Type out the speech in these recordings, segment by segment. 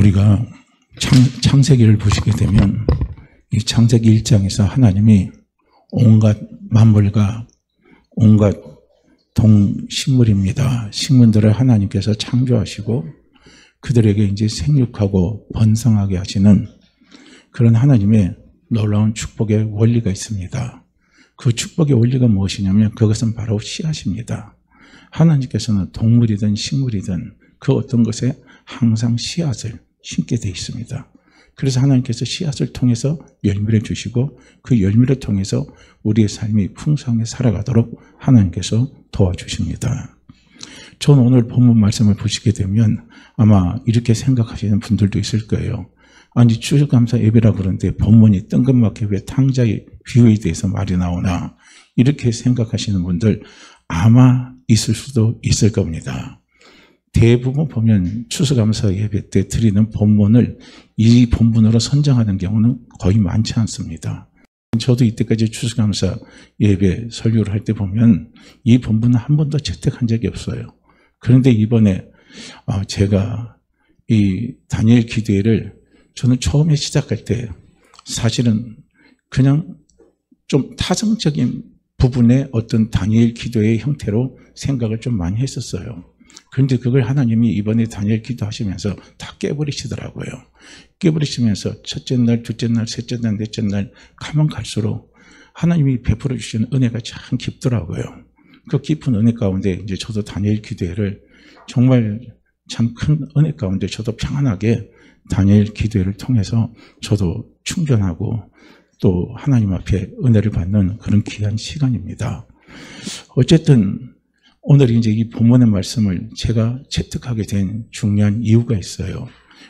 우리가 창세기를 보시게 되면 이 창세기 1장에서 하나님이 온갖 만물과 온갖 동식물입니다. 식물들을 하나님께서 창조하시고 그들에게 이제 생육하고 번성하게 하시는 그런 하나님의 놀라운 축복의 원리가 있습니다. 그 축복의 원리가 무엇이냐면 그것은 바로 씨앗입니다. 하나님께서는 동물이든 식물이든 그 어떤 것에 항상 씨앗을 심게 되어 있습니다. 그래서 하나님께서 씨앗을 통해서 열매를 주시고 그 열매를 통해서 우리의 삶이 풍성하게 살아가도록 하나님께서 도와주십니다. 저는 오늘 본문 말씀을 보시게 되면 아마 이렇게 생각하시는 분들도 있을 거예요. 아니 추수감사 예배라 그러는데 본문이 뜬금없게 왜 탕자의 비유에 대해서 말이 나오나 이렇게 생각하시는 분들 아마 있을 수도 있을 겁니다. 대부분 보면 추수감사 예배 때 드리는 본문을 이 본문으로 선정하는 경우는 거의 많지 않습니다. 저도 이때까지 추수감사 예배 설교를 할 때 보면 이 본문은 한 번도 채택한 적이 없어요. 그런데 이번에 제가 이 다니엘 기도회를 저는 처음에 시작할 때 사실은 그냥 좀 타성적인 부분의 어떤 다니엘 기도의 형태로 생각을 좀 많이 했었어요. 그런데 그걸 하나님이 이번에 다니엘 기도하시면서 다 깨버리시더라고요. 깨버리시면서 첫째 날, 둘째 날, 셋째 날, 넷째 날 가면 갈수록 하나님이 베풀어 주시는 은혜가 참 깊더라고요. 그 깊은 은혜 가운데 이제 저도 다니엘 기도회를 정말 참 큰 은혜 가운데 저도 평안하게 다니엘 기도회를 통해서 저도 충전하고 또 하나님 앞에 은혜를 받는 그런 귀한 시간입니다. 어쨌든 오늘 이제 이 본문의 말씀을 제가 채택하게 된 중요한 이유가 있어요.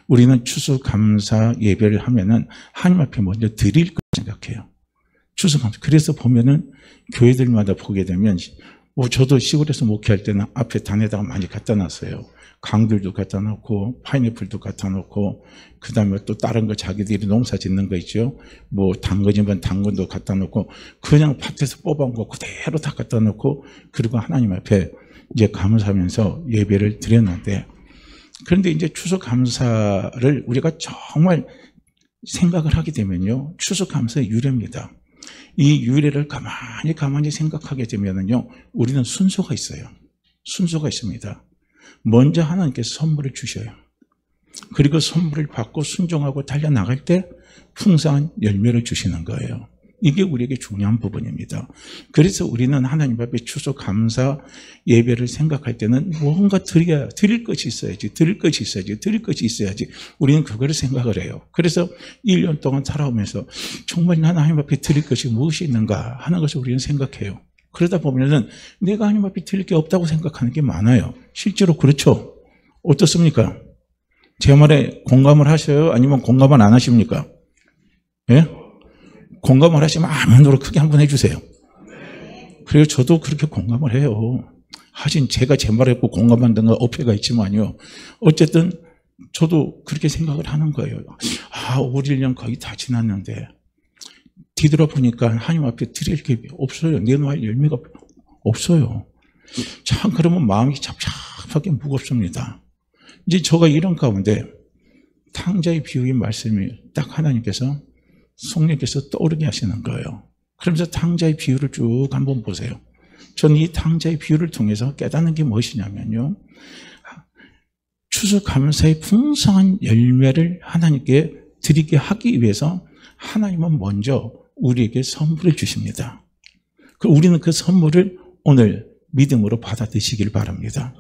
우리는 추수감사 예배를 하면은 하나님 앞에 먼저 드릴 걸 생각해요. 추수감사. 그래서 보면은 교회들마다 보게 되면 저도 시골에서 목회할 때는 앞에 단에다가 많이 갖다 놨어요. 강들도 갖다 놓고 파인애플도 갖다 놓고 그다음에 또 다른 거 자기들이 농사 짓는 거 있죠. 뭐 당근이면 당근도 갖다 놓고 그냥 밭에서 뽑아온 거 그대로 다 갖다 놓고 그리고 하나님 앞에 이제 감사하면서 예배를 드렸는데 그런데 이제 추수감사를 우리가 정말 생각을 하게 되면요. 추수감사의 유래입니다. 이 유래를 가만히 생각하게 되면은요. 우리는 순서가 있어요. 순서가 있습니다. 먼저 하나님께서 선물을 주셔요. 그리고 선물을 받고 순종하고 달려나갈 때 풍성한 열매를 주시는 거예요. 이게 우리에게 중요한 부분입니다. 그래서 우리는 하나님 앞에 추수감사 예배를 생각할 때는 뭔가 드릴 것이 있어야지, 드릴 것이 있어야지 우리는 그거를 생각을 해요. 그래서 1년 동안 살아오면서 정말 하나님 앞에 드릴 것이 무엇이 있는가 하는 것을 우리는 생각해요. 그러다 보면은 내가 하나님 앞에 드릴 게 없다고 생각하는 게 많아요. 실제로 그렇죠? 어떻습니까? 제 말에 공감을 하셔요? 아니면 공감을 안 하십니까? 예? 공감을 하시면 아멘으로 크게 한번 해주세요. 그래요. 저도 그렇게 공감을 해요. 하긴 제가 제 말에 공감한 데는 어폐가 있지만요. 어쨌든 저도 그렇게 생각을 하는 거예요. 올 1년 거의 다 지났는데 뒤돌아보니까 하나님 앞에 드릴 게 없어요. 내놓을 열매가 없어요. 참 그러면 마음이 잡잡하게 무겁습니다. 이제 제가 이런 가운데 탕자의 비유의 말씀이 딱 하나님께서 성령께서 떠오르게 하시는 거예요. 그러면서 탕자의 비유를 쭉 한번 보세요. 저는 이 탕자의 비유를 통해서 깨닫는 게 무엇이냐면요. 추수감사의 풍성한 열매를 하나님께 드리게 하기 위해서 하나님은 먼저 우리에게 선물을 주십니다. 우리는 그 선물을 오늘 믿음으로 받아들이시길 바랍니다.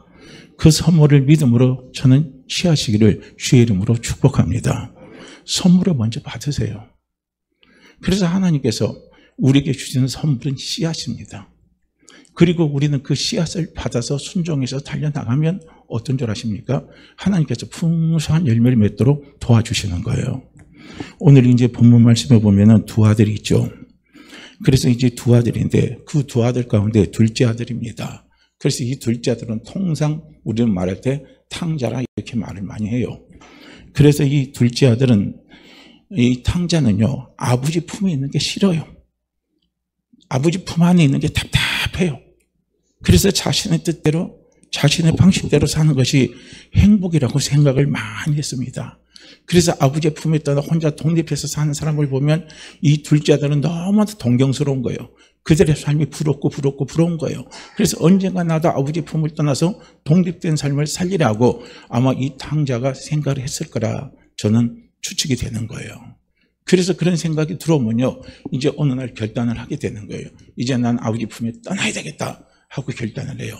그 선물을 믿음으로 저는 취하시기를 주의 이름으로 축복합니다. 선물을 먼저 받으세요. 그래서 하나님께서 우리에게 주시는 선물은 씨앗입니다. 그리고 우리는 그 씨앗을 받아서 순종해서 달려나가면 어떤 줄 아십니까? 하나님께서 풍성한 열매를 맺도록 도와주시는 거예요. 오늘 이제 본문 말씀에 보면은 두 아들이 있죠. 그래서 이제 두 아들인데 그 두 아들 가운데 둘째 아들입니다. 그래서 이 둘째 아들은 통상 우리는 말할 때 탕자라 이렇게 말을 많이 해요. 그래서 이 둘째 아들은 이 탕자는요, 아버지 품에 있는 게 싫어요. 아버지 품 안에 있는 게 답답해요. 그래서 자신의 뜻대로, 자신의 방식대로 사는 것이 행복이라고 생각을 많이 했습니다. 그래서 아버지의 품에 떠나 혼자 독립해서 사는 사람을 보면 이 둘째 아들은 너무나도 동경스러운 거예요. 그들의 삶이 부러운 거예요. 그래서 언젠가 나도 아버지 품을 떠나서 독립된 삶을 살리라고 아마 이 탕자가 생각을 했을 거라 저는 추측이 되는 거예요. 그래서 그런 생각이 들어오면요, 이제 어느 날 결단을 하게 되는 거예요. 이제 난 아버지 품에 떠나야 되겠다 하고 결단을 해요.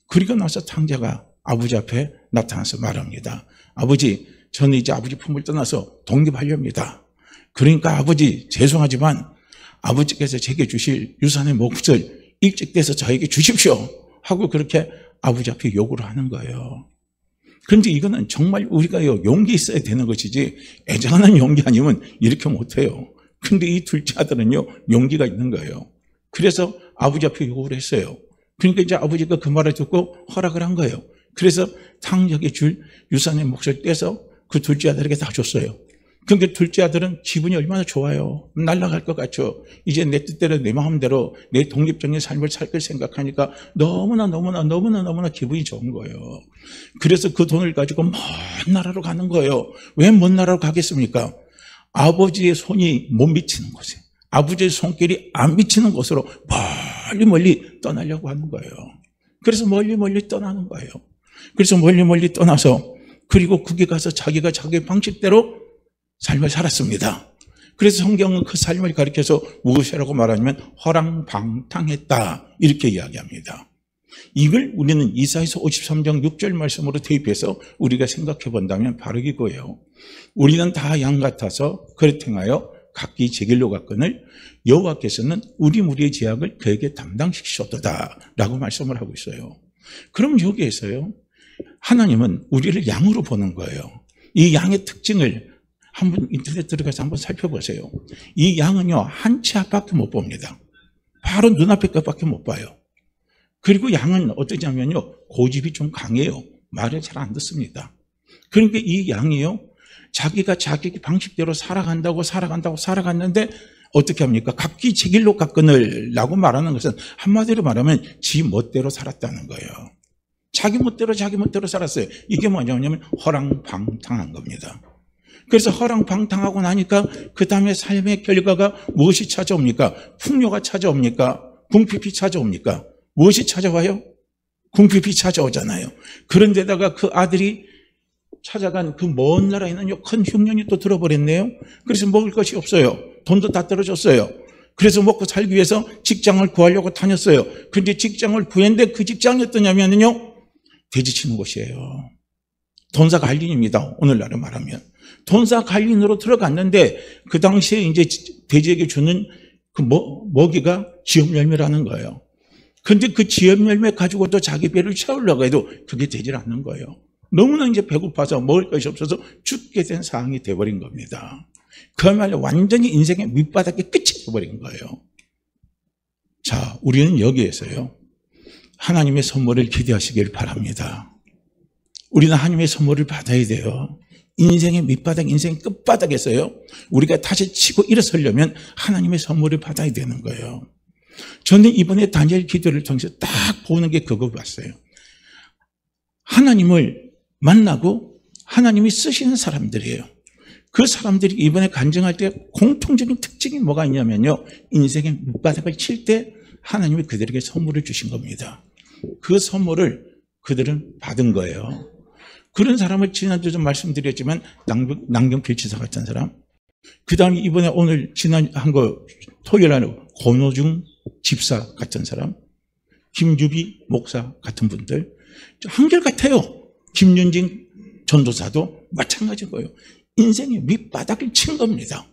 그리고 나서 탕자가 아버지 앞에 나타나서 말합니다. 아버지, 저는 이제 아버지 품을 떠나서 독립하렵니다. 그러니까 아버지, 죄송하지만 아버지께서 제게 주실 유산의 몫을 일찍 떼서 저에게 주십시오 하고 그렇게 아버지 앞에 요구를 하는 거예요. 그런데 이거는 정말 우리가요, 용기 있어야 되는 것이지 애잔한 용기 아니면 이렇게 못해요. 근데 이 둘째 아들은요, 용기가 있는 거예요. 그래서 아버지 앞에 요구를 했어요. 그러니까 이제 아버지가 그 말을 듣고 허락을 한 거예요. 그래서 탕자에게 줄 유산의 몫을 떼서 그 둘째 아들에게 다 줬어요. 그러니까 둘째 아들은 기분이 얼마나 좋아요. 날아갈 것 같죠. 이제 내 뜻대로 내 마음대로 내 독립적인 삶을 살 걸 생각하니까 너무나 기분이 좋은 거예요. 그래서 그 돈을 가지고 먼 나라로 가는 거예요. 왜 먼 나라로 가겠습니까? 아버지의 손이 못 미치는 곳에, 아버지의 손길이 안 미치는 곳으로 멀리 떠나려고 하는 거예요. 그래서 멀리 떠나는 거예요. 그래서 멀리 떠나서 그리고 거기 가서 자기가 자기 방식대로 삶을 살았습니다. 그래서 성경은 그 삶을 가리켜서 무엇이라고 말하냐면 허랑방탕했다 이렇게 이야기합니다. 이걸 우리는 이사야서 53장 6절 말씀으로 대입해서 우리가 생각해 본다면 바로 이거예요. 우리는 다 양 같아서 그릇 행하여 각기 제 길로 갔거늘 여호와께서는 우리 무리의 죄악을 그에게 담당시키셨도다 라고 말씀을 하고 있어요. 그럼 여기에서요, 하나님은 우리를 양으로 보는 거예요. 이 양의 특징을 한번 인터넷 들어가서 한번 살펴보세요. 이 양은요, 한 치 앞밖에 못 봅니다. 바로 눈앞에 것밖에 못 봐요. 그리고 양은 어떠냐면요, 고집이 좀 강해요. 말을 잘 안 듣습니다. 그러니까 이 양이요, 자기가 자기 방식대로 살아갔는데 어떻게 합니까? 각기 제 길로 갔거늘 라고 말하는 것은 한마디로 말하면 지 멋대로 살았다는 거예요. 자기 멋대로 살았어요. 이게 뭐냐면 허랑방탕한 겁니다. 그래서 허랑방탕하고 나니까 그 다음에 삶의 결과가 무엇이 찾아옵니까? 풍요가 찾아옵니까? 궁핍이 찾아옵니까? 무엇이 찾아와요? 궁핍이 찾아오잖아요. 그런데다가 그 아들이 찾아간 그 먼 나라에 있는 큰 흉년이 또 들어버렸네요. 그래서 먹을 것이 없어요. 돈도 다 떨어졌어요. 그래서 먹고 살기 위해서 직장을 구하려고 다녔어요. 그런데 직장을 구했는데 그 직장이 어떠냐면요, 돼지치는 곳이에요. 돈사 관리인입니다. 오늘날에 말하면. 돈사 관리인으로 들어갔는데 그 당시에 이제 돼지에게 주는 그 먹이가 지엽열매라는 거예요. 근데 그 지엽열매 가지고 또 자기 배를 채우려고 해도 그게 되질 않는 거예요. 너무나 이제 배고파서 먹을 것이 없어서 죽게 된 상황이 돼버린 겁니다. 그야말로 완전히 인생의 밑바닥에 끝이 돼버린 거예요. 자, 우리는 여기에서요, 하나님의 선물을 기대하시길 바랍니다. 우리는 하나님의 선물을 받아야 돼요. 인생의 밑바닥, 인생의 끝바닥에서요, 우리가 다시 치고 일어서려면 하나님의 선물을 받아야 되는 거예요. 저는 이번에 다니엘 기도를 통해서 딱 보는 게 그거 봤어요. 하나님을 만나고 하나님이 쓰시는 사람들이에요. 그 사람들이 이번에 간증할 때 공통적인 특징이 뭐가 있냐면요, 인생의 밑바닥을 칠 때 하나님이 그들에게 선물을 주신 겁니다. 그 선물을 그들은 받은 거예요. 그런 사람을 지난주에 좀 말씀드렸지만 남경필 지사 같은 사람, 그 다음에 이번에 오늘 지난 토요일 날 권호중 집사 같은 사람, 김주비 목사 같은 분들 한결같아요. 김윤진 전도사도 마찬가지인 거예요. 인생의 밑바닥을 친 겁니다.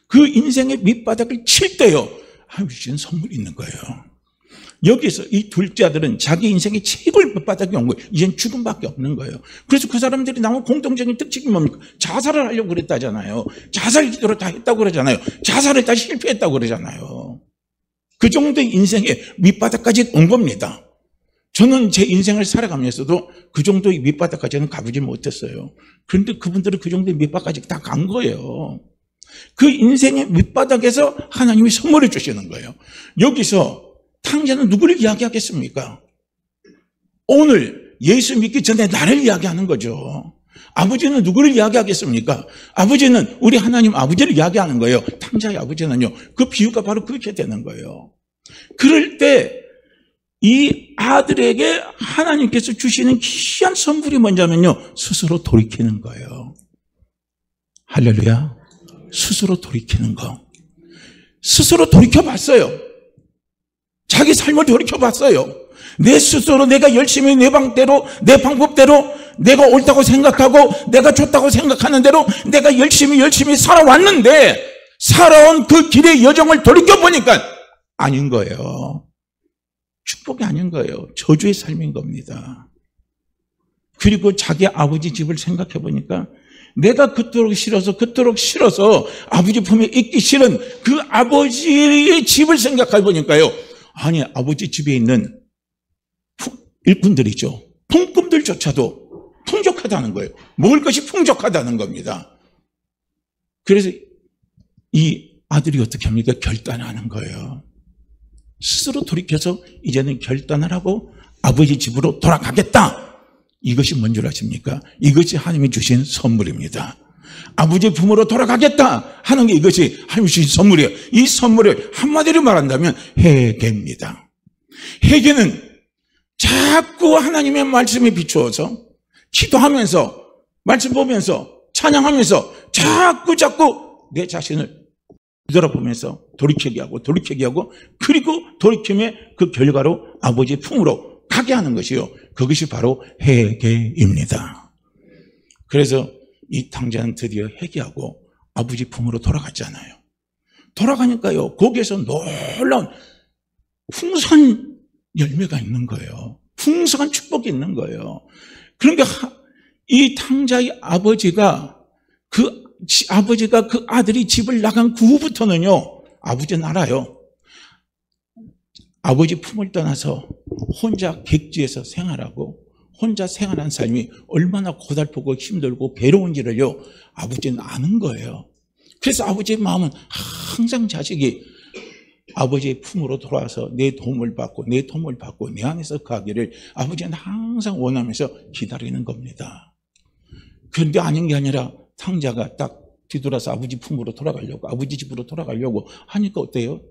그 인생의 밑바닥을 칠 때요, 하나님 주신 선물이 있는 거예요. 여기서 이 둘째 아들은 자기 인생의 최고의 밑바닥에 온 거예요. 이젠 죽음밖에 없는 거예요. 그래서 그 사람들이 나온 공통적인 특징이 뭡니까? 자살을 하려고 그랬다잖아요. 자살 기도를 다 했다고 그러잖아요. 자살을 다 실패했다고 그러잖아요. 그 정도의 인생의 밑바닥까지 온 겁니다. 저는 제 인생을 살아가면서도 그 정도의 밑바닥까지는 가보지 못했어요. 그런데 그분들은 그 정도의 밑바닥까지 다 간 거예요. 그 인생의 밑바닥에서 하나님이 선물을 주시는 거예요. 여기서 탕자는 누구를 이야기하겠습니까? 오늘 예수 믿기 전에 나를 이야기하는 거죠. 아버지는 누구를 이야기하겠습니까? 아버지는 우리 하나님 아버지를 이야기하는 거예요. 탕자의 아버지는요. 그 비유가 바로 그렇게 되는 거예요. 그럴 때 이 아들에게 하나님께서 주시는 귀한 선물이 뭐냐면요. 스스로 돌이키는 거예요. 할렐루야. 스스로 돌이키는 거. 스스로 돌이켜봤어요. 자기 삶을 돌이켜봤어요. 내 스스로 내가 열심히 내 방대로 내 방법대로 내가 옳다고 생각하고 내가 좋다고 생각하는 대로 내가 열심히 살아왔는데 살아온 그 길의 여정을 돌이켜보니까 아닌 거예요. 축복이 아닌 거예요. 저주의 삶인 겁니다. 그리고 자기 아버지 집을 생각해 보니까 내가 그토록 싫어서 아버지 품에 있기 싫은 그 아버지의 집을 생각해 보니까요. 아니 아버지 집에 있는 일꾼들이죠. 품꾼들조차도 풍족하다는 거예요. 먹을 것이 풍족하다는 겁니다. 그래서 이 아들이 어떻게 합니까? 결단하는 거예요. 스스로 돌이켜서 이제는 결단을 하고 아버지 집으로 돌아가겠다. 이것이 뭔 줄 아십니까? 이것이 하나님이 주신 선물입니다. 아버지 품으로 돌아가겠다 하는 게 이것이 하나님이 주신 선물이에요. 이 선물을 한마디로 말한다면 회개입니다. 회개는 자꾸 하나님의 말씀에 비추어서 기도하면서 말씀 보면서 찬양하면서 자꾸 내 자신을 뒤돌아보면서 돌이키게 하고 그리고 돌이킴의 그 결과로 아버지의 품으로 가게 하는 것이요. 그것이 바로 회개입니다. 그래서 이 탕자는 드디어 회개하고 아버지 품으로 돌아갔잖아요. 돌아가니까요. 거기에서 놀라운 풍성한 열매가 있는 거예요. 풍성한 축복이 있는 거예요. 그러니까 이 탕자의 아버지가 그 아들이 집을 나간 그 후부터는요, 아버지는 알아요. 아버지 품을 떠나서 혼자 객지에서 생활하고 혼자 생활한 삶이 얼마나 고달프고 힘들고 괴로운지를요, 아버지는 아는 거예요. 그래서 아버지의 마음은 항상 자식이 아버지의 품으로 돌아와서 내 도움을 받고 내 안에서 가기를 아버지는 항상 원하면서 기다리는 겁니다. 그런데 아닌 게 아니라 탕자가 딱 뒤돌아서 아버지 품으로 돌아가려고, 아버지 집으로 돌아가려고 하니까 어때요?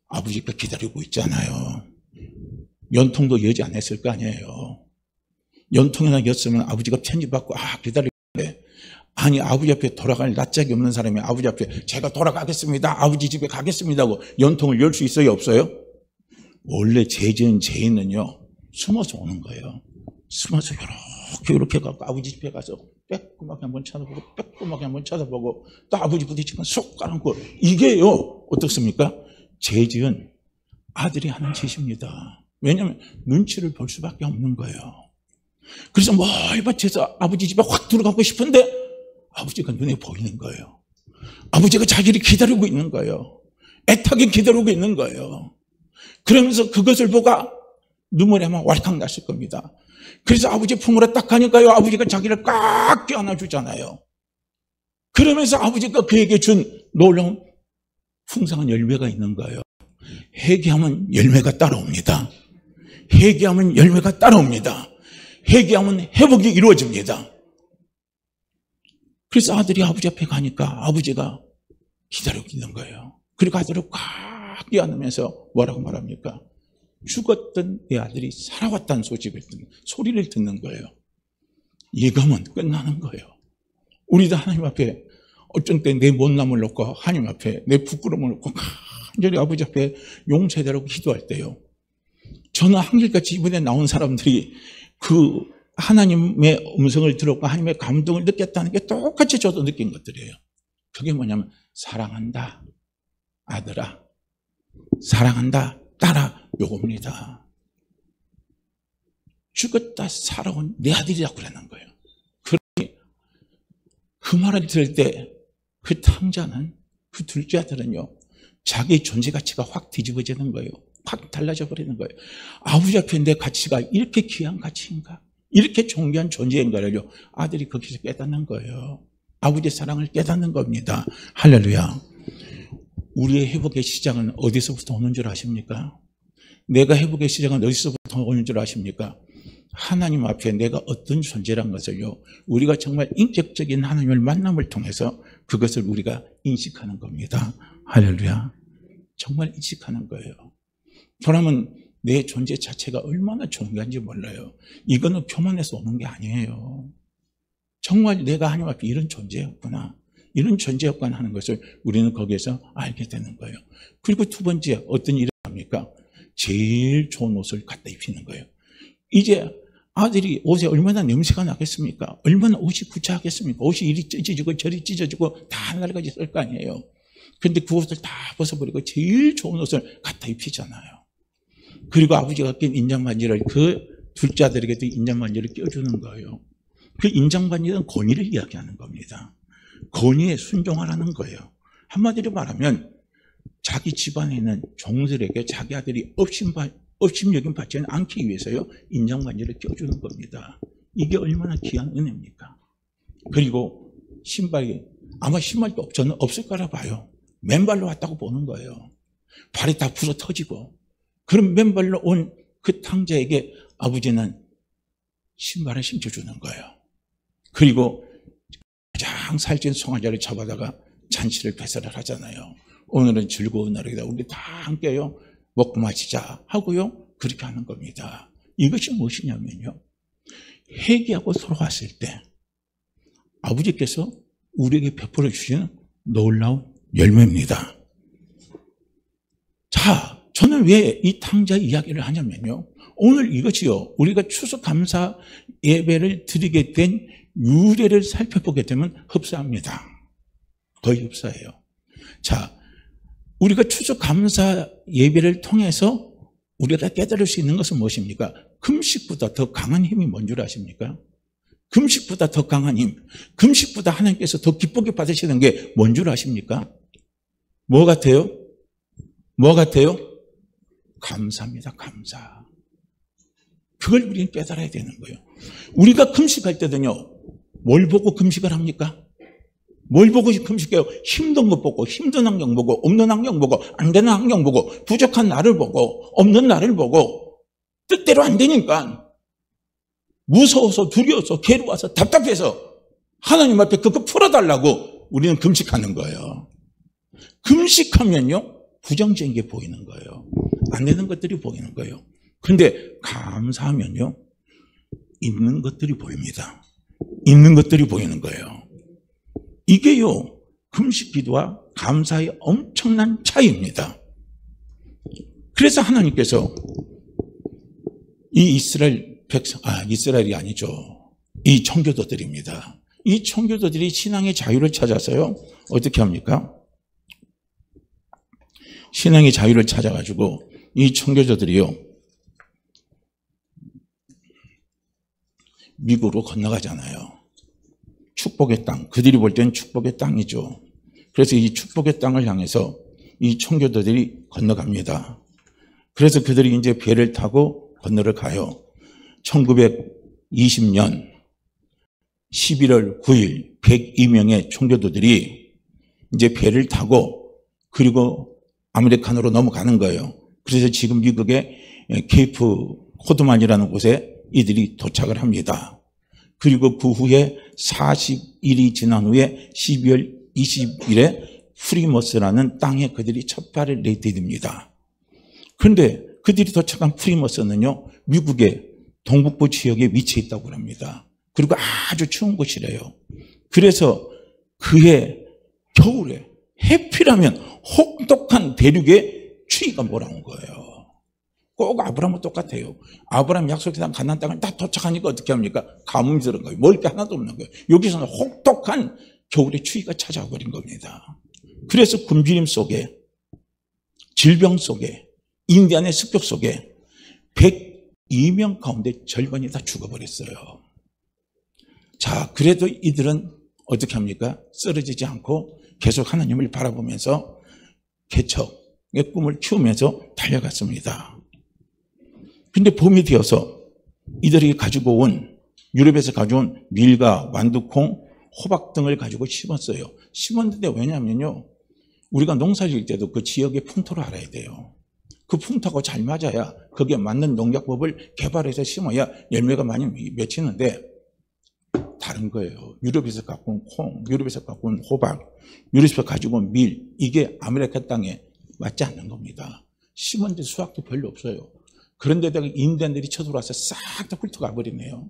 아버지가 기다리고 있잖아요. 연통도 여지 안 했을 거 아니에요. 연통이나 였으면 아버지가 편지받고 기다리는데, 아니 아버지 앞에 돌아갈 낯짝이 없는 사람이 아버지 앞에 제가 돌아가겠습니다, 아버지 집에 가겠습니다 하고 연통을 열 수 있어요, 없어요? 원래 죄 지은 죄인은요 숨어서 오는 거예요. 숨어서 이렇게 갖고 아버지 집에 가서 빼꼼하게 한번 쳐다보고 또 아버지 부딪히면 쏙 깔아놓고, 이게요 어떻습니까? 죄 지은 아들이 하는 짓입니다. 왜냐하면 눈치를 볼 수밖에 없는 거예요. 그래서 멀밭에서 아버지 집에 확 들어가고 싶은데 아버지가 눈에 보이는 거예요. 아버지가 자기를 기다리고 있는 거예요. 애타게 기다리고 있는 거예요. 그러면서 그것을 보고 눈물이 아마 왈칵 났을 겁니다. 그래서 아버지 품으로 딱 가니까요, 아버지가 자기를 꽉 껴안아주잖아요. 그러면서 아버지가 그에게 준 놀라운 풍성한 열매가 있는 거예요. 회개하면 열매가 따라옵니다. 회개하면 열매가 따라옵니다. 회개하면 회복이 이루어집니다. 그래서 아들이 아버지 앞에 가니까 아버지가 기다리고 있는 거예요. 그리고 아들을 꽉 껴안으면서 뭐라고 말합니까? 죽었던 내 아들이 살아왔다는 소리를 듣는 거예요. 예감은 끝나는 거예요. 우리도 하나님 앞에 어쩐 때 내 못남을 놓고 하나님 앞에 내 부끄러움을 놓고 간절히 아버지 앞에 용서해달라고 기도할 때요, 저는 한결같이 이번에 나온 사람들이 그 하나님의 음성을 들었고 하나님의 감동을 느꼈다는 게 똑같이 저도 느낀 것들이에요. 그게 뭐냐면 사랑한다 아들아, 사랑한다 딸아, 요겁니다. 죽었다 살아온 내 아들이라고 그러는 거예요. 그러니 그 말을 들을 때 그 탕자는, 그 둘째 아들은요, 자기 존재 가치가 확 뒤집어지는 거예요. 확 달라져 버리는 거예요. 아버지 앞에 내 가치가 이렇게 귀한 가치인가, 이렇게 존귀한 존재인가를요, 아들이 거기서 깨닫는 거예요. 아버지의 사랑을 깨닫는 겁니다. 할렐루야. 우리의 회복의 시작은 어디서부터 오는 줄 아십니까? 내가 회복의 시작은 어디서부터 오는 줄 아십니까? 하나님 앞에 내가 어떤 존재란 것을요, 우리가 정말 인격적인 하나님을 만남을 통해서 그것을 우리가 인식하는 겁니다. 할렐루야. 정말 인식하는 거예요. 그러면 내 존재 자체가 얼마나 존귀한지 몰라요. 이거는 교만에서 오는 게 아니에요. 정말 내가 하나님 앞에 이런 존재였구나, 이런 존재였구나 하는 것을 우리는 거기에서 알게 되는 거예요. 그리고 두 번째, 어떤 일을 합니까? 제일 좋은 옷을 갖다 입히는 거예요. 이제 아들이 옷에 얼마나 냄새가 나겠습니까? 얼마나 옷이 구차하겠습니까? 옷이 이리 찢어지고 저리 찢어지고 다 낡아졌을 거 아니에요. 그런데 그 옷을 다 벗어버리고 제일 좋은 옷을 갖다 입히잖아요. 그리고 아버지가 낀 인장반지를 그 둘째 아들에게도 인장반지를 껴주는 거예요. 그 인장반지는 권위를 이야기하는 겁니다. 권위에 순종하라는 거예요. 한마디로 말하면 자기 집안에 있는 종들에게 자기 아들이 업심여김 받지 않기 위해서요, 인장반지를 껴주는 겁니다. 이게 얼마나 귀한 은혜입니까? 그리고 신발이, 아마 신발도 저는 없을 거라 봐요. 맨발로 왔다고 보는 거예요. 발이 다 부서 터지고. 그럼 맨발로 온 그 탕자에게 아버지는 신발을 신겨주는 거예요. 그리고 가장 살찐 송아지를 잡아다가 잔치를 배설을 하잖아요. 오늘은 즐거운 날이다, 우리 다 함께요, 먹고 마시자 하고요, 그렇게 하는 겁니다. 이것이 무엇이냐면요, 회개하고 돌아왔을 때 아버지께서 우리에게 베풀어 주시는 놀라운 열매입니다. 자, 저는 왜 이 탕자 이야기를 하냐면요, 오늘 이것이요, 우리가 추수감사 예배를 드리게 된 유래를 살펴보게 되면 흡사합니다. 거의 흡사해요. 자, 우리가 추수감사 예배를 통해서 우리가 깨달을 수 있는 것은 무엇입니까? 금식보다 더 강한 힘이 뭔 줄 아십니까? 금식보다 더 강한 힘, 금식보다 하나님께서 더 기쁘게 받으시는 게 뭔 줄 아십니까? 뭐 같아요? 뭐 같아요? 감사입니다. 감사. 그걸 우리는 깨달아야 되는 거예요. 우리가 금식할 때는요, 뭘 보고 금식을 합니까? 뭘 보고 금식해요? 힘든 것 보고, 힘든 환경 보고, 없는 환경 보고, 안 되는 환경 보고, 부족한 나를 보고, 없는 나를 보고, 뜻대로 안 되니까 무서워서, 두려워서, 괴로워서, 답답해서 하나님 앞에 그거 풀어달라고 우리는 금식하는 거예요. 금식하면요, 부정적인 게 보이는 거예요. 안 되는 것들이 보이는 거예요. 그런데 감사하면요, 있는 것들이 보입니다. 있는 것들이 보이는 거예요. 이게요, 금식 기도와 감사의 엄청난 차이입니다. 그래서 하나님께서 이 이스라엘이 아니죠, 이 청교도들입니다. 이 청교도들이 신앙의 자유를 찾아서요, 어떻게 합니까? 신앙의 자유를 찾아가지고 이 청교도들이요, 미국으로 건너가잖아요. 축복의 땅, 그들이 볼 때는 축복의 땅이죠. 그래서 이 축복의 땅을 향해서 이 청교도들이 건너갑니다. 그래서 그들이 이제 배를 타고 건너를 가요. 1920년 11월 9일 102명의 청교도들이 이제 배를 타고 그리고 아메리칸으로 넘어가는 거예요. 그래서 지금 미국의 케이프 코드만이라는 곳에 이들이 도착을 합니다. 그리고 그 후에 40일이 지난 후에 12월 20일에 프리머스라는 땅에 그들이 첫 발을 내디딥니다. 그런데 그들이 도착한 프리머스는요, 미국의 동북부 지역에 위치해 있다고 합니다. 그리고 아주 추운 곳이래요. 그래서 그해 겨울에 해피라면 혹독한 대륙의 추위가 몰아온 거예요. 꼭 아브라함은 똑같아요. 아브라함 약속의 땅 가나안 땅을 딱 도착하니까 어떻게 합니까? 가뭄이 들은 거예요. 먹을 게 하나도 없는 거예요. 여기서는 혹독한 겨울의 추위가 찾아와 버린 겁니다. 그래서 굶주림 속에, 질병 속에, 인디안의 습격 속에 102명 가운데 절반이 다 죽어버렸어요. 자, 그래도 이들은 어떻게 합니까? 쓰러지지 않고 계속 하나님을 바라보면서 개척의 꿈을 키우면서 달려갔습니다. 근데 봄이 되어서 이들이 가지고 온, 유럽에서 가져온 밀과 완두콩, 호박 등을 가지고 심었어요. 심었는데 왜냐면요, 우리가 농사 지을 때도 그 지역의 풍토를 알아야 돼요. 그 풍토하고 잘 맞아야 거기에 맞는 농약법을 개발해서 심어야 열매가 많이 맺히는데 다른 거예요. 유럽에서 갖고 온 콩, 유럽에서 갖고 온 호박, 유럽에서 가지고 온 밀, 이게 아메리카 땅에 맞지 않는 겁니다. 심은데 수확도 별로 없어요. 그런데다가 인디안들이 쳐들어와서 싹 다 훑어가 버리네요.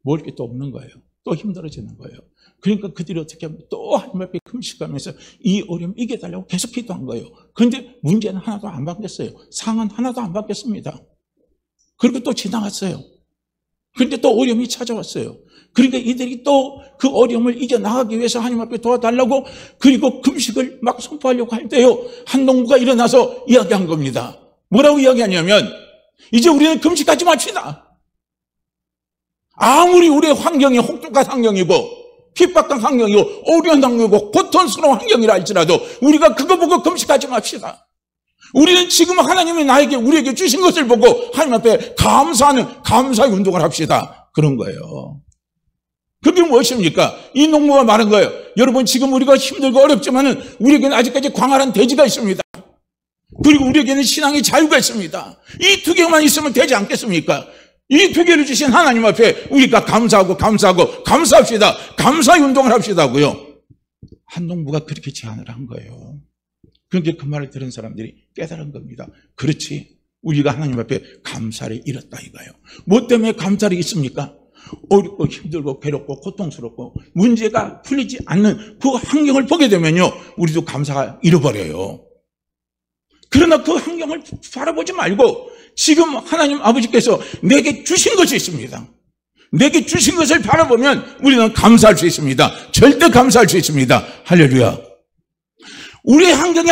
먹을 게 또 없는 거예요. 또 힘들어지는 거예요. 그러니까 그들이 어떻게 하면 또 하나님 앞에 금식하면서 이 어려움 이겨달라고 계속 기도한 거예요. 그런데 문제는 하나도 안 바뀌었어요. 상황은 하나도 안 바뀌었습니다. 그리고 또 지나갔어요. 그런데 또 어려움이 찾아왔어요. 그러니까 이들이 또 그 어려움을 이겨나가기 위해서 하나님 앞에 도와달라고 그리고 금식을 막 선포하려고 할 때요. 한 농부가 일어나서 이야기한 겁니다. 뭐라고 이야기하냐면 이제 우리는 금식하지 맙시다. 아무리 우리의 환경이 혹독한 환경이고 핍박한 환경이고 어려운 환경이고 고통스러운 환경이라 할지라도 우리가 그거 보고 금식하지 맙시다. 우리는 지금 하나님이 우리에게 주신 것을 보고 하나님 앞에 감사하는 감사의 운동을 합시다. 그런 거예요. 그게 무엇입니까? 이 농부가 말한 거예요. 여러분 지금 우리가 힘들고 어렵지만은 우리에게는 아직까지 광활한 대지가 있습니다. 그리고 우리에게는 신앙의 자유가 있습니다. 이 두 개만 있으면 되지 않겠습니까? 이 두 개를 주신 하나님 앞에 우리가 감사하고 감사합시다. 감사의 운동을 합시다고요. 한 농부가 그렇게 제안을 한 거예요. 그런데 그 말을 들은 사람들이 깨달은 겁니다. 그렇지. 우리가 하나님 앞에 감사를 잃었다 이거예요. 뭐 때문에 감사를 잃습니까? 어렵고 힘들고 괴롭고 고통스럽고 문제가 풀리지 않는 그 환경을 보게 되면요. 우리도 감사가 잃어버려요. 그러나 그 환경을 바라보지 말고 지금 하나님 아버지께서 내게 주신 것이 있습니다. 내게 주신 것을 바라보면 우리는 감사할 수 있습니다. 절대 감사할 수 있습니다. 할렐루야. 우리의 환경이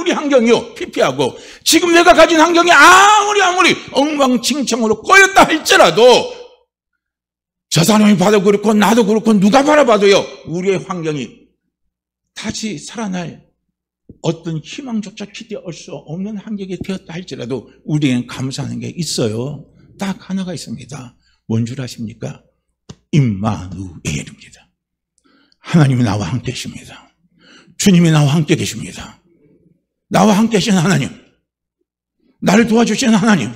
우리 환경이요 피폐하고 지금 내가 가진 환경이 아무리 엉망진창으로 꼬였다 할지라도 저 사람이 봐도 그렇고 나도 그렇고 누가 바라봐도요 우리의 환경이 다시 살아날 어떤 희망조차 기대할 수 없는 환경이 되었다 할지라도 우리에겐 감사하는 게 있어요. 딱 하나가 있습니다. 뭔 줄 아십니까? 임마누엘입니다. 하나님이 나와 함께 계십니다. 주님이 나와 함께 계십니다. 나와 함께 계신 하나님, 나를 도와주시는 하나님,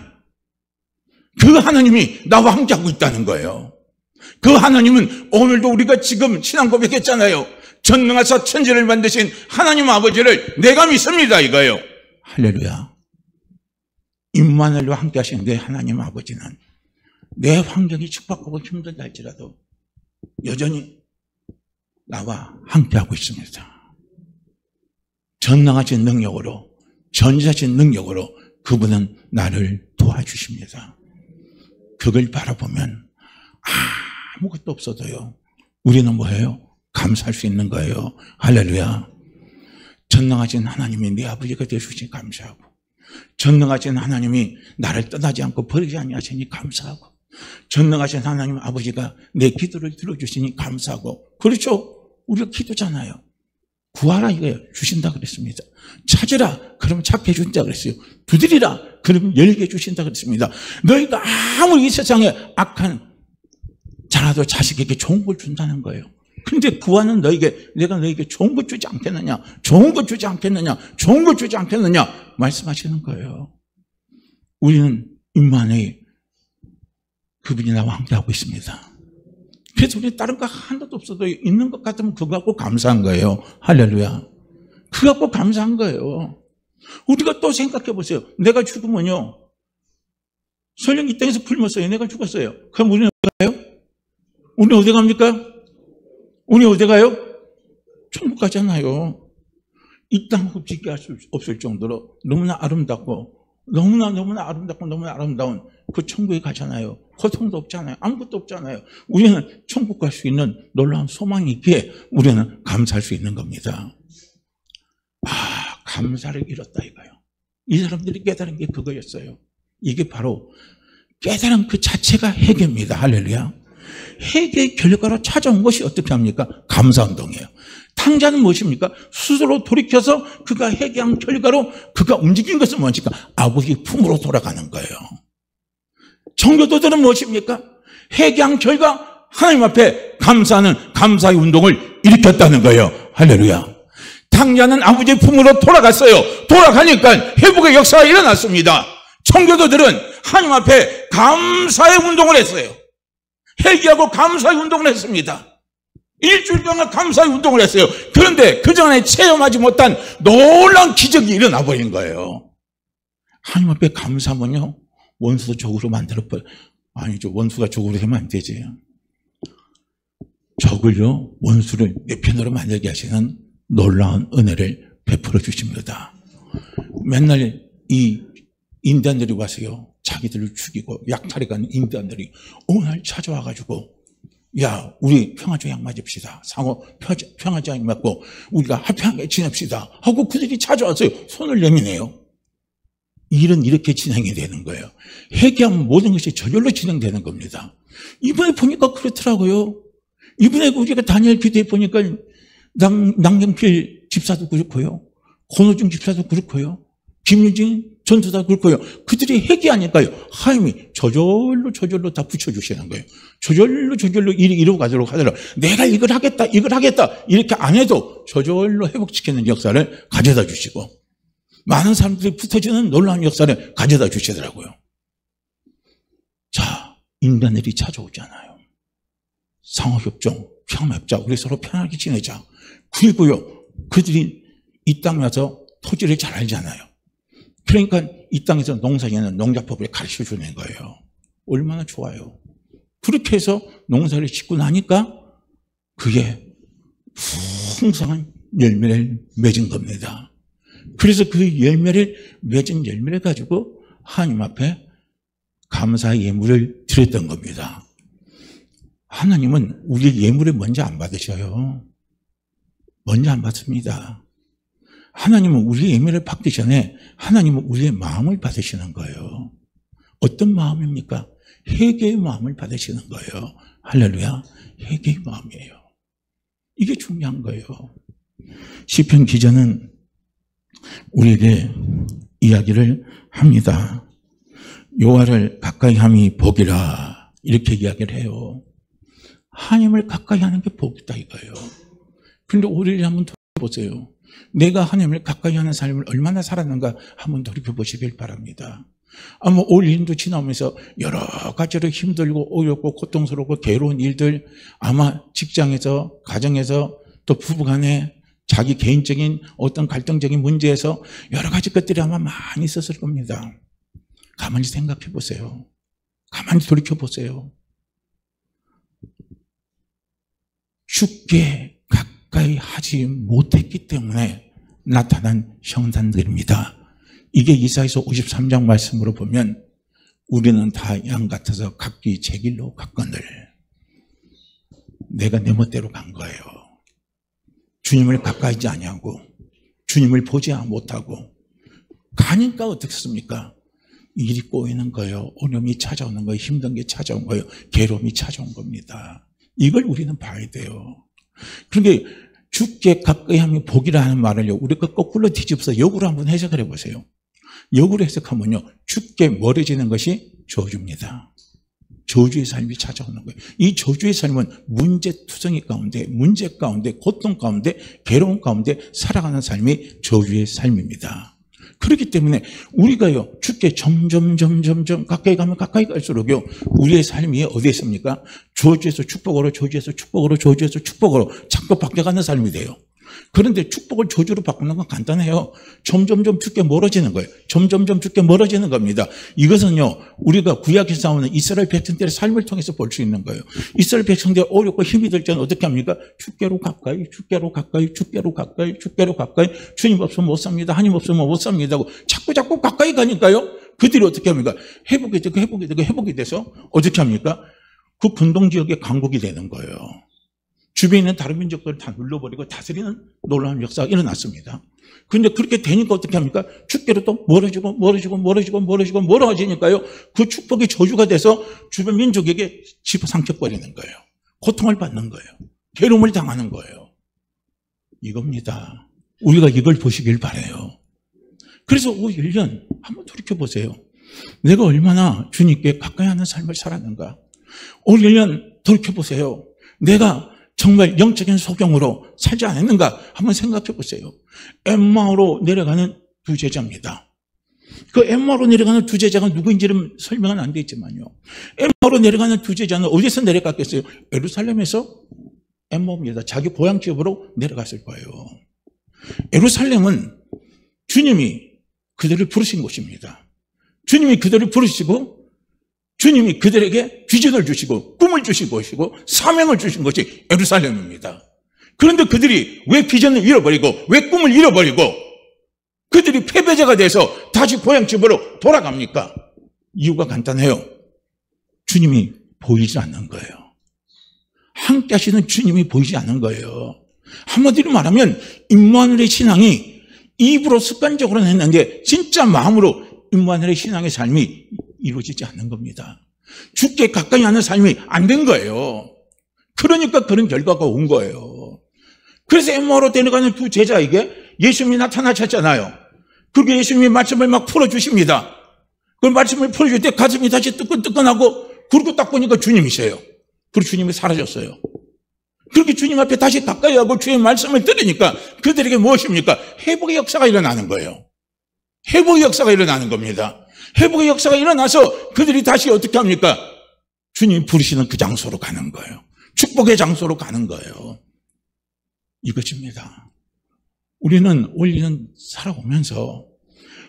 그 하나님이 나와 함께 하고 있다는 거예요. 그 하나님은 오늘도 우리가 지금 신앙 고백했잖아요. 전능하사 천지를 만드신 하나님 아버지를 내가 믿습니다 이거예요. 할렐루야. 임마누엘과 함께 하신 내 하나님 아버지는 내 환경이 척박하고 힘들다 할지라도 여전히 나와 함께하고 있습니다. 전능하신 능력으로 전지하신 능력으로 그분은 나를 도와주십니다. 그걸 바라보면 아무것도 없어도요 우리는 뭐예요? 감사할 수 있는 거예요. 할렐루야. 전능하신 하나님이 내 아버지가 되어주시니 감사하고 전능하신 하나님이 나를 떠나지 않고 버리지 아니하시니 감사하고 전능하신 하나님 아버지가 내 기도를 들어주시니 감사하고 그렇죠. 우리가 기도잖아요. 구하라 이거예요. 주신다 그랬습니다. 찾으라 그러면 찾게 해준다 그랬어요. 두드리라 그러면 열게 해주신다 그랬습니다. 너희가 아무리 이 세상에 악한 자라도 자식에게 좋은 걸 준다는 거예요. 근데 구하는 내가 너에게 좋은 것 주지 않겠느냐, 좋은 것 주지 않겠느냐, 좋은 것 주지 않겠느냐 말씀하시는 거예요. 우리는 임마누엘 그분이 나와 함께하고 있습니다. 그래서 우리 다른 거 하나도 없어도 있는 것 같으면 그거 갖고 감사한 거예요. 할렐루야. 그거 갖고 감사한 거예요. 우리가 또 생각해 보세요. 내가 죽으면요 설령 이 땅에서 굶었어요. 내가 죽었어요. 그럼 우리는 어디 가요? 우리는 어디 갑니까? 우리 어디 가요? 천국 가잖아요. 이 땅하고 비교할 수 없을 정도로 너무나 아름답고 너무나 아름답고 너무나 아름다운 그 천국에 가잖아요. 고통도 없잖아요. 아무것도 없잖아요. 우리는 천국 갈 수 있는 놀라운 소망이 있기에 우리는 감사할 수 있는 겁니다. 감사를 잃었다 이거요. 이 사람들이 깨달은 게 그거였어요. 이게 바로 깨달은 그 자체가 회개입니다. 할렐루야. 회개의 결과로 찾아온 것이 어떻게 합니까? 감사운동이에요. 탕자는 무엇입니까? 스스로 돌이켜서 그가 회개한 결과로 그가 움직인 것은 무엇입니까? 아버지 품으로 돌아가는 거예요. 청교도들은 무엇입니까? 회개한 결과 하나님 앞에 감사하는 감사의 운동을 일으켰다는 거예요. 할렐루야. 당자는 아버지의 품으로 돌아갔어요. 돌아가니까 회복의 역사가 일어났습니다. 청교도들은 하나님 앞에 감사의 운동을 했어요. 회개하고 감사의 운동을 했습니다. 일주일 동안 감사의 운동을 했어요. 그런데 그전에 체험하지 못한 놀라운 기적이 일어나 버린 거예요. 하나님 앞에 감사하면요, 원수도 적으로 만들어버려. 아니죠. 원수가 적으로 하면 안 되지. 적을요, 원수를 내 편으로 만들게 하시는 놀라운 은혜를 베풀어 주십니다. 맨날 이 인디안들이 와서요, 자기들을 죽이고 약탈해 가는 인디안들이 어느 날 찾아와가지고, 야, 우리 평화조약 맺읍시다. 상호 평화조약 맺고 우리가 화평하게 지냅시다 하고 그들이 찾아왔어요. 손을 내미네요. 일은 이렇게 진행이 되는 거예요. 회개하면 모든 것이 저절로 진행되는 겁니다. 이번에 보니까 그렇더라고요. 이번에 우리가 다니엘 기도해 보니까 남경필 집사도 그렇고요, 권호중 집사도 그렇고요, 김유진 전도사 그렇고요. 그들이 회개하니까요, 하나님이 저절로 다 붙여주시는 거예요. 저절로 일이 이루어가도록 하더라고요. 내가 이걸 하겠다 이렇게 안 해도 저절로 회복시키는 역사를 가져다 주시고, 많은 사람들이 붙어지는 놀라운 역사를 가져다 주시더라고요. 자, 인간들이 찾아오잖아요. 상호협정, 평화협정, 우리 서로 편하게 지내자. 그리고요, 그들이 이 땅에 와서 토지를 잘 알잖아요. 그러니까 이 땅에서 농사짓는 농작법을 가르쳐 주는 거예요. 얼마나 좋아요. 그렇게 해서 농사를 짓고 나니까 그게 풍성한 열매를 맺은 겁니다. 그래서 그 열매를 맺은 열매를 가지고 하나님 앞에 감사의 예물을 드렸던 겁니다. 하나님은 우리의 예물을 먼저 안 받으셔요. 먼저 안 받습니다. 하나님은 우리의 예물을 받기 전에 하나님은 우리의 마음을 받으시는 거예요. 어떤 마음입니까? 회개의 마음을 받으시는 거예요. 할렐루야. 회개의 마음이에요. 이게 중요한 거예요. 시편 기자는 우리에게 이야기를 합니다. 여호와를 가까이 함이 복이라, 이렇게 이야기를 해요. 하나님을 가까이 하는 게 복이다 이거예요. 그런데 우리를 한번 돌아보세요. 내가 하나님을 가까이 하는 삶을 얼마나 살았는가 한번 돌이켜보시길 바랍니다. 아마 올 1년도 지나오면서 여러 가지로 힘들고 어렵고 고통스럽고 괴로운 일들, 아마 직장에서, 가정에서, 또 부부간에, 자기 개인적인 어떤 갈등적인 문제에서 여러 가지 것들이 아마 많이 있었을 겁니다. 가만히 생각해 보세요. 가만히 돌이켜 보세요. 죽게 가까이 하지 못했기 때문에 나타난 형상들입니다. 이게 이사야서 53장 말씀으로 보면 우리는 다 양 같아서 각기 제 길로 갔거늘. 내가 내 멋대로 간 거예요. 주님을 가까이 하지 아니하고 주님을 보지 못하고 가니까 어떻습니까? 일이 꼬이는 거예요. 어려움이 찾아오는 거예요. 힘든 게 찾아온 거예요. 괴로움이 찾아온 겁니다. 이걸 우리는 봐야 돼요. 그러니까 죽게 가까이 하면 복이라는 말을요, 우리가 거꾸로 뒤집어서 역으로 한번 해석을 해보세요. 역으로 해석하면요, 죽게 멀어지는 것이 저주입니다. 저주의 삶이 찾아오는 거예요. 이 저주의 삶은 문제투성이 가운데, 문제 가운데, 고통 가운데, 괴로움 가운데 살아가는 삶이 저주의 삶입니다. 그렇기 때문에 우리가요, 죽게 점점 가까이 가면 가까이 갈수록요, 우리의 삶이 어디에 있습니까? 저주에서 축복으로, 저주에서 축복으로, 저주에서 축복으로 자꾸 바뀌어가는 삶이 돼요. 그런데 축복을 저주로 바꾸는 건 간단해요. 점점 죽게 멀어지는 거예요. 점점 죽게 멀어지는 겁니다. 이것은요, 우리가 구약에서 나오는 이스라엘 백성들의 삶을 통해서 볼 수 있는 거예요. 이스라엘 백성들이 어렵고 힘이 들 때는 어떻게 합니까? 죽게로 가까이, 죽게로 가까이, 죽게로 가까이, 죽게로 가까이. 주님 없으면 못 삽니다. 하나님 없으면 못 삽니다 하고 자꾸 가까이 가니까요, 그들이 어떻게 합니까? 회복이 돼서 어떻게 합니까? 그 분동지역의 강국이 되는 거예요. 주변에 있는 다른 민족들을 다 눌러버리고 다스리는 놀라운 역사가 일어났습니다. 그런데 그렇게 되니까 어떻게 합니까? 축계로 또 멀어지니까요, 그 축복이 저주가 돼서 주변 민족에게 집어삼켜버리는 거예요. 고통을 받는 거예요. 괴로움을 당하는 거예요. 이겁니다. 우리가 이걸 보시길 바라요. 그래서 올 1년 한번 돌이켜보세요. 내가 얼마나 주님께 가까이 하는 삶을 살았는가. 올 1년 돌이켜보세요. 내가 정말 영적인 소경으로 살지 않았는가 한번 생각해 보세요. 엠마오로 내려가는 두 제자입니다. 그 엠마오로 내려가는 두 제자가 누구인지는 설명은 안 돼 있지만요. 엠마오로 내려가는 두 제자는 어디서 내려갔겠어요? 예루살렘에서 엠마오입니다. 자기 고향 지역으로 내려갔을 거예요. 예루살렘은 주님이 그들을 부르신 곳입니다. 주님이 그들을 부르시고 주님이 그들에게 비전을 주시고 꿈을 주신 곳이고 사명을 주신 것이 예루살렘입니다. 그런데 그들이 왜 비전을 잃어버리고 왜 꿈을 잃어버리고 그들이 패배자가 돼서 다시 고향 집으로 돌아갑니까? 이유가 간단해요. 주님이 보이지 않는 거예요. 함께 하시는 주님이 보이지 않는 거예요. 한마디로 말하면 임마누엘의 신앙이 입으로 습관적으로는 했는데 진짜 마음으로 임마누엘의 신앙의 삶이 이루어지지 않는 겁니다. 죽게 가까이 하는 삶이 안 된 거예요. 그러니까 그런 결과가 온 거예요. 그래서 엠마오로 데려가는 두 제자에게 예수님이 나타나셨잖아요. 그게 예수님이 말씀을 막 풀어주십니다. 그 말씀을 풀어줄 때 가슴이 다시 뜨끈뜨끈하고 그리고 딱 보니까 주님이세요. 그리고 주님이 사라졌어요. 그렇게 주님 앞에 다시 가까이 하고 주의 말씀을 들으니까 그들에게 무엇입니까? 회복의 역사가 일어나는 거예요. 회복의 역사가 일어나는 겁니다. 회복의 역사가 일어나서 그들이 다시 어떻게 합니까? 주님이 부르시는 그 장소로 가는 거예요. 축복의 장소로 가는 거예요. 이것입니다. 우리는 올 1년 살아오면서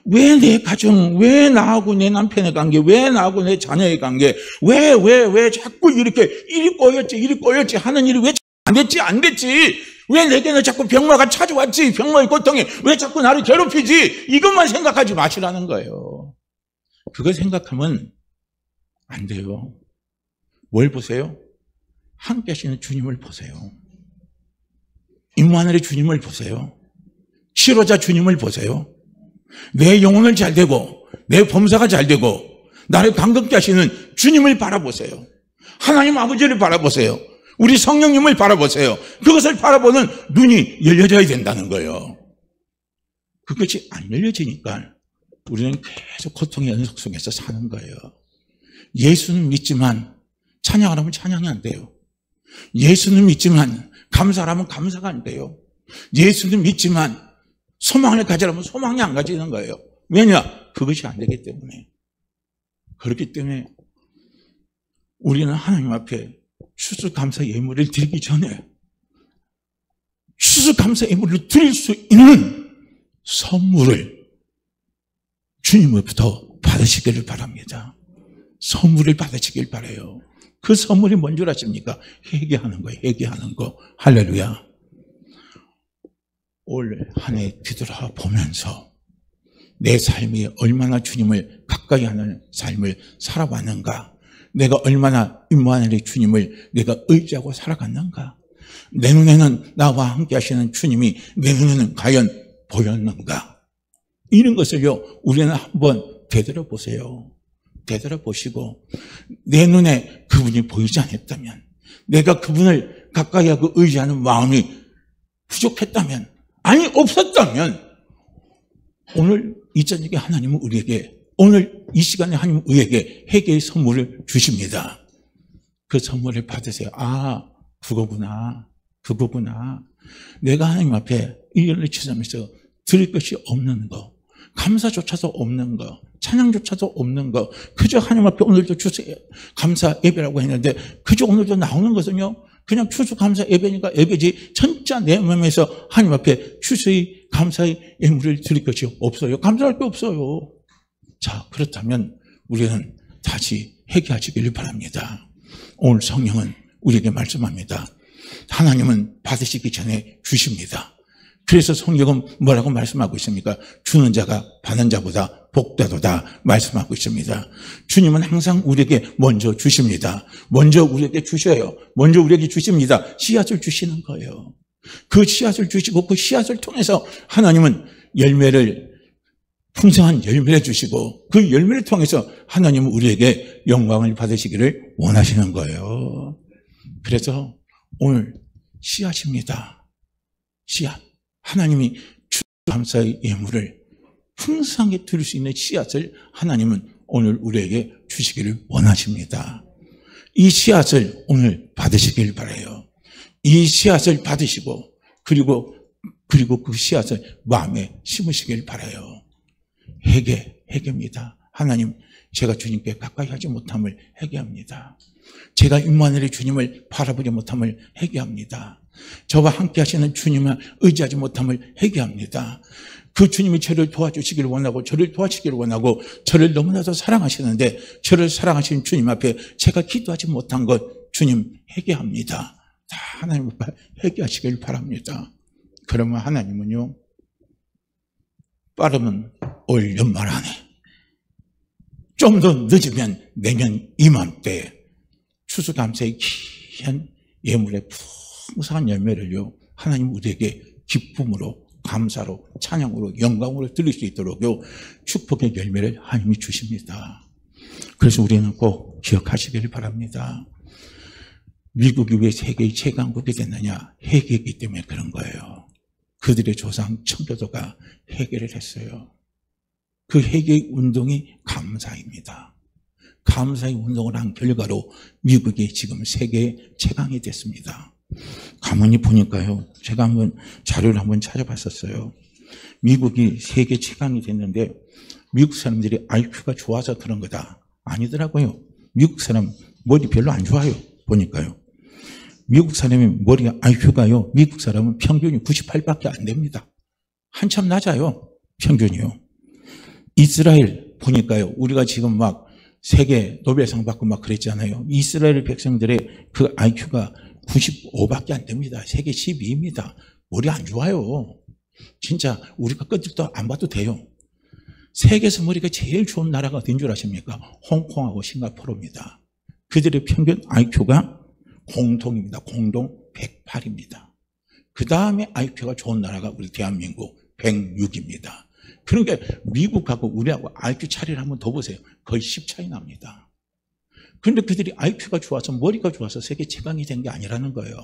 왜 내 가정, 왜 나하고 내 남편의 관계, 왜 나하고 내 자녀의 관계, 왜 자꾸 이렇게 일이 꼬였지 하는 일이 왜 안 됐지? 왜 내게는 자꾸 병마가 찾아왔지? 병마의 고통이 왜 자꾸 나를 괴롭히지? 이것만 생각하지 마시라는 거예요. 그거 생각하면 안 돼요. 뭘 보세요? 함께 하시는 주님을 보세요. 임마누엘의 주님을 보세요. 치료자 주님을 보세요. 내 영혼을 잘 되고 내 범사가 잘 되고 나를 감격케 하시는 주님을 바라보세요. 하나님 아버지를 바라보세요. 우리 성령님을 바라보세요. 그것을 바라보는 눈이 열려져야 된다는 거예요. 그것이 안 열려지니까 우리는 계속 고통의 연속 속에서 사는 거예요. 예수는 믿지만 찬양하라면 찬양이 안 돼요. 예수는 믿지만 감사하라면 감사가 안 돼요. 예수는 믿지만 소망을 가지라면 소망이 안 가지는 거예요. 왜냐? 그것이 안 되기 때문에. 그렇기 때문에 우리는 하나님 앞에 추수감사 예물을 드리기 전에 추수감사 예물을 드릴 수 있는 선물을 주님으로부터 받으시기를 바랍니다. 선물을 받으시길 바라요. 그 선물이 뭔 줄 아십니까? 회개하는 거예요. 회개하는 거. 할렐루야. 올 한 해 뒤돌아보면서 내 삶이 얼마나 주님을 가까이 하는 삶을 살아왔는가, 내가 얼마나 임마누엘의 주님을 내가 의지하고 살아갔는가, 내 눈에는 나와 함께 하시는 주님이 내 눈에는 과연 보였는가, 이런 것을요 우리는 한번 되돌아보세요. 되돌아보시고 내 눈에 그분이 보이지 않았다면, 내가 그분을 가까이 하고 의지하는 마음이 부족했다면, 아니 없었다면, 오늘 이 저녁에 하나님은 우리에게, 오늘 이 시간에 하나님은 우리에게 회개의 선물을 주십니다. 그 선물을 받으세요. 아, 그거구나. 내가 하나님 앞에 1년을 지나면서 드릴 것이 없는 거, 감사조차도 없는 거, 찬양조차도 없는 거, 그저 하나님 앞에 오늘도 주세요 감사 예배라고 했는데 그저 오늘도 나오는 것은요 그냥 추수감사 예배니까 예배지, 진짜 내 마음에서 하나님 앞에 추수의 감사의 예물을 드릴 것이 없어요. 감사할 게 없어요. 자, 그렇다면 우리는 다시 회개하시기를 바랍니다. 오늘 성령은 우리에게 말씀합니다. 하나님은 받으시기 전에 주십니다. 그래서 성경은 뭐라고 말씀하고 있습니까? 주는 자가 받는 자보다 복되도다 말씀하고 있습니다. 주님은 항상 우리에게 먼저 주십니다. 먼저 우리에게 주셔요. 먼저 우리에게 주십니다. 씨앗을 주시는 거예요. 그 씨앗을 주시고 그 씨앗을 통해서 하나님은 풍성한 열매를 주시고 그 열매를 통해서 하나님은 우리에게 영광을 받으시기를 원하시는 거예요. 그래서 오늘 씨앗입니다. 씨앗. 하나님이 추수감사의 예물을 풍성하게 드릴 수 있는 씨앗을 하나님은 오늘 우리에게 주시기를 원하십니다. 이 씨앗을 오늘 받으시길 바라요. 이 씨앗을 받으시고 그리고 그리고 그 씨앗을 마음에 심으시길 바라요. 회개입니다. 하나님, 제가 주님께 가까이 하지 못함을 회개합니다. 제가 임마누엘 주님을 바라보지 못함을 회개합니다. 저와 함께 하시는 주님을 의지하지 못함을 회개합니다. 그 주님이 저를 도와주시기를 원하고 저를 도와주시기를 원하고 저를 너무나도 사랑하시는데 저를 사랑하시는 주님 앞에 제가 기도하지 못한 것 주님 회개합니다. 다 하나님 앞에 회개하시길 바랍니다. 그러면 하나님은요, 빠르면 올 연말 안에, 좀 더 늦으면 내년 이맘때에 추수감사의 귀한 예물의 풍성한 열매를요, 하나님 우리에게 기쁨으로, 감사로, 찬양으로, 영광으로 드릴 수 있도록요, 축복의 열매를 하나님이 주십니다. 그래서 우리는 꼭 기억하시기를 바랍니다. 미국이 왜 세계의 최강국이 됐느냐? 회개이기 때문에 그런 거예요. 그들의 조상 청교도가 회개를 했어요. 그 회개의 운동이 감사입니다. 감사의 운동을 한 결과로 미국이 지금 세계 최강이 됐습니다. 가만히 보니까요, 제가 한번 자료를 한번 찾아봤었어요. 미국이 세계 최강이 됐는데 미국 사람들이 IQ가 좋아서 그런 거다. 아니더라고요. 미국 사람 머리 별로 안 좋아요. 보니까요. 미국 사람의 머리 IQ가요, 미국 사람은 평균이 98밖에 안 됩니다. 한참 낮아요. 평균이요. 이스라엘 보니까요, 우리가 지금 막 세계 노벨상 받고 막 그랬잖아요. 이스라엘 백성들의 그 IQ가 95밖에 안 됩니다. 세계 12위입니다. 머리 안 좋아요. 진짜 우리가 끝도 안 봐도 돼요. 세계에서 머리가 제일 좋은 나라가 어딘 줄 아십니까? 홍콩하고 싱가포르입니다. 그들의 평균 IQ가 공동입니다. 공동 108입니다. 그 다음에 IQ가 좋은 나라가 우리 대한민국 106입니다. 그러니까 미국하고 우리하고 IQ 차이를 한번 더 보세요. 거의 10 차이 납니다. 그런데 그들이 IQ가 좋아서 머리가 좋아서 세계 최강이 된 게 아니라는 거예요.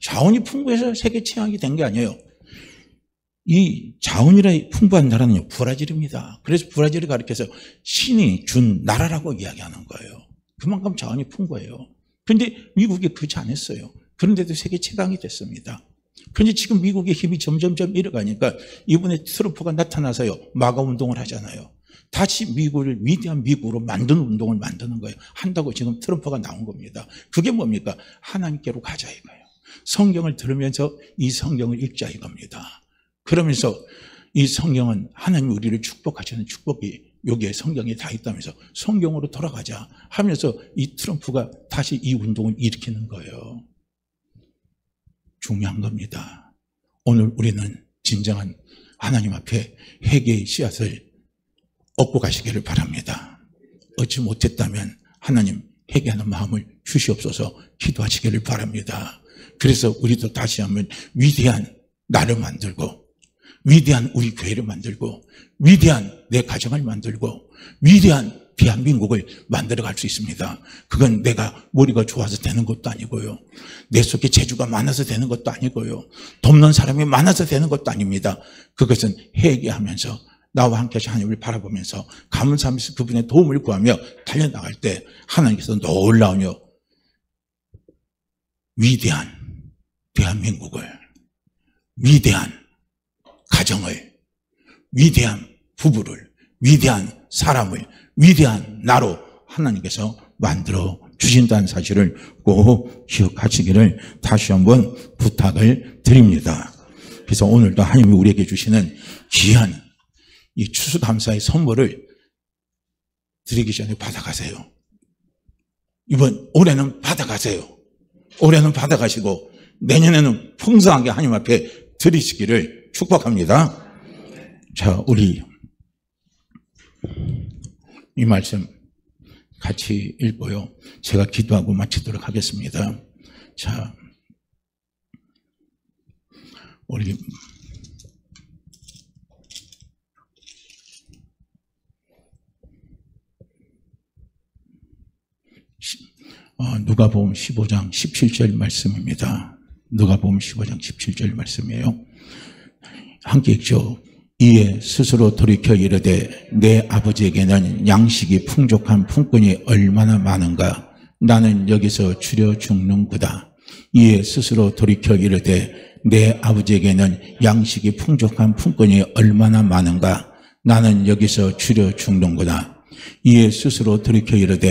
자원이 풍부해서 세계 최강이 된 게 아니에요. 이 자원이라 풍부한 나라는요, 브라질입니다. 그래서 브라질을 가리켜서 신이 준 나라라고 이야기하는 거예요. 그만큼 자원이 풍부해요. 그런데 미국이 그렇지 않았어요. 그런데도 세계 최강이 됐습니다. 그런데 지금 미국의 힘이 점점점 잃어가니까 이번에 트럼프가 나타나서요, 마가 운동을 하잖아요. 다시 미국을 위대한 미국으로 만드는 운동을 만드는 거예요. 한다고 지금 트럼프가 나온 겁니다. 그게 뭡니까? 하나님께로 가자 이거예요. 성경을 들으면서 이 성경을 읽자 이겁니다. 그러면서 이 성경은 하나님 우리를 축복하시는 축복이 여기에 성경에 다 있다면서 성경으로 돌아가자 하면서 이 트럼프가 다시 이 운동을 일으키는 거예요. 중요한 겁니다. 오늘 우리는 진정한 하나님 앞에 회개의 씨앗을 얻고 가시기를 바랍니다. 얻지 못했다면 하나님 회개하는 마음을 주시옵소서 기도하시기를 바랍니다. 그래서 우리도 다시 한번 위대한 나를 만들고 위대한 우리 교회를 만들고 위대한 내 가정을 만들고 위대한 대한민국을 만들어갈 수 있습니다. 그건 내가 머리가 좋아서 되는 것도 아니고요. 내 속에 재주가 많아서 되는 것도 아니고요. 돕는 사람이 많아서 되는 것도 아닙니다. 그것은 회개하면서 나와 함께 하나님을 바라보면서 감사하면서 그분의 도움을 구하며 달려나갈 때 하나님께서 놀라우며 위대한 대한민국을, 위대한 가정을, 위대한 부부를, 위대한 사람을, 위대한 나로 하나님께서 만들어 주신다는 사실을 꼭 기억하시기를 다시 한번 부탁을 드립니다. 그래서 오늘도 하나님이 우리에게 주시는 귀한 이 추수감사의 선물을 드리기 전에 받아가세요. 이번 올해는 받아가세요. 올해는 받아가시고 내년에는 풍성하게 하나님 앞에 드리시기를 축복합니다. 자, 우리 이 말씀 같이 읽고요. 제가 기도하고 마치도록 하겠습니다. 자, 우리 누가복음 15장 17절 말씀입니다. 누가복음 15장 17절 말씀이에요. 함께 읽죠. 이에 스스로 돌이켜 이르되 내 아버지에게는 양식이 풍족한 품꾼이 얼마나 많은가. 나는 여기서 줄여 죽는구다. 이에 스스로 돌이켜 이르되 내 아버지에게는 양식이 풍족한 품꾼이 얼마나 많은가. 나는 여기서 주려 죽는구나. 이에 스스로 돌이켜 이르되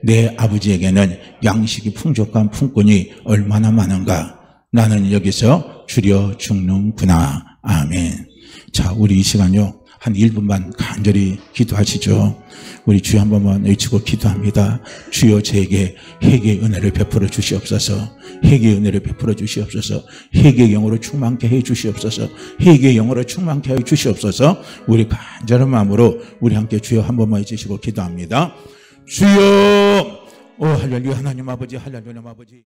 내 아버지에게는 양식이 풍족한 품꾼이 얼마나 많은가. 나는 여기서 주려 죽는구나. 아멘. 자, 우리 이 시간요 한 1분만 간절히 기도하시죠. 우리 주여 한 번만 외치고 기도합니다. 주여 저에게 회개의 은혜를 베풀어 주시옵소서. 회개의 은혜를 베풀어 주시옵소서. 회개의 영으로 충만케 해 주시옵소서. 회개의 영으로 충만케 해 주시옵소서. 우리 간절한 마음으로 우리 함께 주여 한 번만 해주시고 기도합니다. 주여, 오 할렐루야. 하나님 아버지, 할렐루야 아버지.